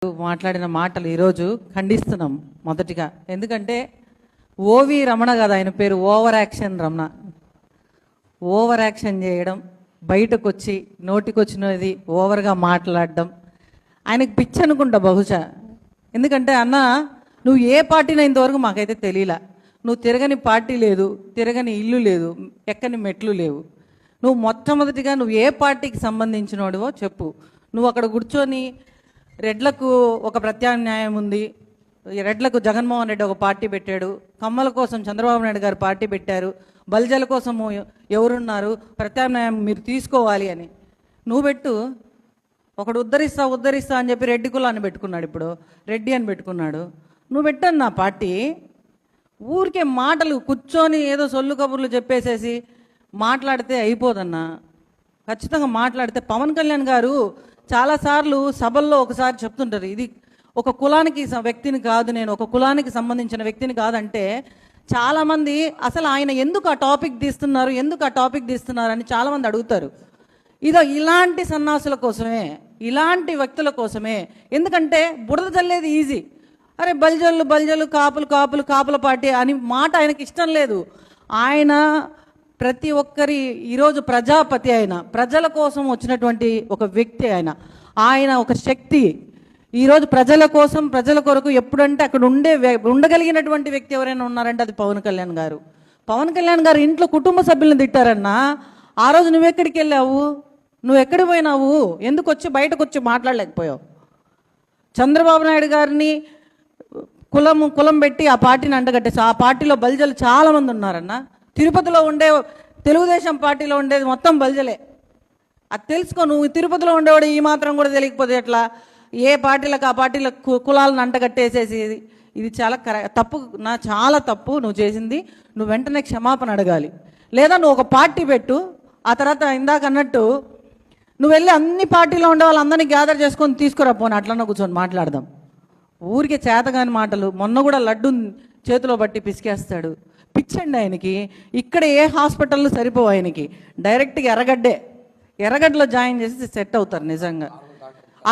మాట్లాడిన మాటలు ఈరోజు ఖండిస్తున్నాం. మొదటిగా ఎందుకంటే ఓవి రమణ కాదు ఆయన పేరు, over action Ramana. Over action చేయడం, బయటకు వచ్చి నోటికొచ్చినది ఓవర్గా మాట్లాడడం ఆయనకు పిచ్చి అనుకుంటా బహుశా. ఎందుకంటే అన్న, నువ్వు ఏ పార్టీనో ఇంతవరకు మాకైతే తెలియలా. నువ్వు తిరగని పార్టీ లేదు, తిరగని ఇల్లు లేదు, ఎక్కని మెట్లు లేవు. నువ్వు మొట్టమొదటిగా నువ్వు ఏ పార్టీకి సంబంధించినోడివో చెప్పు. నువ్వు అక్కడ కూర్చొని రెడ్లకు ఒక ప్రత్యామ్నాయం ఉంది, రెడ్లకు జగన్మోహన్ రెడ్డి ఒక పార్టీ పెట్టాడు, కమ్మల కోసం చంద్రబాబు నాయుడు గారు పార్టీ పెట్టారు, బల్జల కోసము ఎవరున్నారు, ప్రత్యామ్నాయం మీరు తీసుకోవాలి అని నువ్వు పెట్టు. ఒకడు ఉద్ధరిస్తా అని చెప్పి రెడ్డి కులాన్ని పెట్టుకున్నాడు, ఇప్పుడు రెడ్డి అని పెట్టుకున్నాడు. నువ్వు పెట్టను నా పార్టీ. ఊరికే మాటలు కూర్చొని ఏదో సొల్లు కబుర్లు చెప్పేసేసి మాట్లాడితే అయిపోదన్నా. ఖచ్చితంగా మాట్లాడితే పవన్ కళ్యాణ్ గారు చాలాసార్లు సభల్లో ఒకసారి చెప్తుంటారు, ఇది ఒక కులానికి వ్యక్తిని కాదు, నేను ఒక కులానికి సంబంధించిన వ్యక్తిని కాదంటే చాలామంది అసలు ఆయన ఎందుకు ఆ టాపిక్ తీస్తున్నారు అని చాలామంది అడుగుతారు. ఇదో ఇలాంటి సన్నాసుల కోసమే, ఇలాంటి వ్యక్తుల కోసమే. ఎందుకంటే బురద జల్లేది ఈజీ. అరే బల్జలు కాపుల పార్టీ అని మాట ఆయనకి ఇష్టం లేదు. ఆయన ప్రతి ఒక్కరి ఈరోజు ప్రజాపతి, ఆయన ప్రజల కోసం వచ్చినటువంటి ఒక వ్యక్తి, ఆయన ఒక శక్తి. ఈరోజు ప్రజల కోసం, ప్రజల కొరకు ఎప్పుడంటే అక్కడ ఉండగలిగినటువంటి వ్యక్తి ఎవరైనా ఉన్నారంటే అది పవన్ కళ్యాణ్ గారు. పవన్ కళ్యాణ్ గారు ఇంట్లో కుటుంబ సభ్యులను తిట్టారన్నా. ఆ రోజు నువ్వెక్కడికి వెళ్ళావు? నువ్వు ఎక్కడికి పోయినావు? ఎందుకు వచ్చి బయటకు వచ్చి మాట్లాడలేకపోయావు? చంద్రబాబు నాయుడు గారిని కులం పెట్టి ఆ పార్టీని అంటగట్టేసి, ఆ పార్టీలో బల్జలు చాలామంది ఉన్నారన్న. తిరుపతిలో ఉండే తెలుగుదేశం పార్టీలో ఉండేది మొత్తం బల్జలే. అది తెలుసుకో. నువ్వు తిరుపతిలో ఉండేవాడు ఈ మాత్రం కూడా తెలియకపోతే ఎట్లా? ఏ పార్టీలకు ఆ పార్టీల కులాలను అంటగట్టేసేసి ఇది చాలా తప్పు, చాలా తప్పు నువ్వు చేసింది. నువ్వు వెంటనే క్షమాపణ అడగాలి. లేదా నువ్వు ఒక పార్టీ పెట్టు, ఆ తర్వాత ఇందాక అన్నట్టు నువ్వు వెళ్ళి అన్ని పార్టీలో ఉండే వాళ్ళందరినీ గ్యాదర్ చేసుకొని తీసుకురా, పోనీ అట్లన్నా కూర్చొని మాట్లాడదాం. ఊరికే చేతగాని మాటలు. మొన్న కూడా లడ్డు చేతిలో బట్టి పిసికేస్తాడు. పిచ్చండి ఆయనకి. ఇక్కడ ఏ హాస్పిటల్లో సరిపోవు ఆయనకి. డైరెక్ట్గా ఎర్రగడ్డలో జాయిన్ చేసి సెట్ అవుతారు నిజంగా.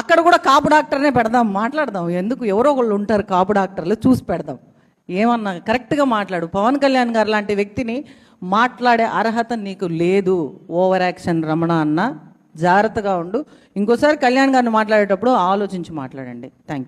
అక్కడ కూడా కాపు డాక్టర్నే పెడదాం, మాట్లాడదాం. ఎందుకు, ఎవరో ఒకళ్ళు ఉంటారు కాపు డాక్టర్లు, చూసి పెడదాం. ఏమన్నా కరెక్ట్గా మాట్లాడు. పవన్ కళ్యాణ్ గారు లాంటి వ్యక్తిని మాట్లాడే అర్హత నీకు లేదు. ఓవర్ యాక్షన్ రమణ అన్న, జాగ్రత్తగా ఉండు. ఇంకోసారి కళ్యాణ్ గారిని మాట్లాడేటప్పుడు ఆలోచించి మాట్లాడండి. Thank you.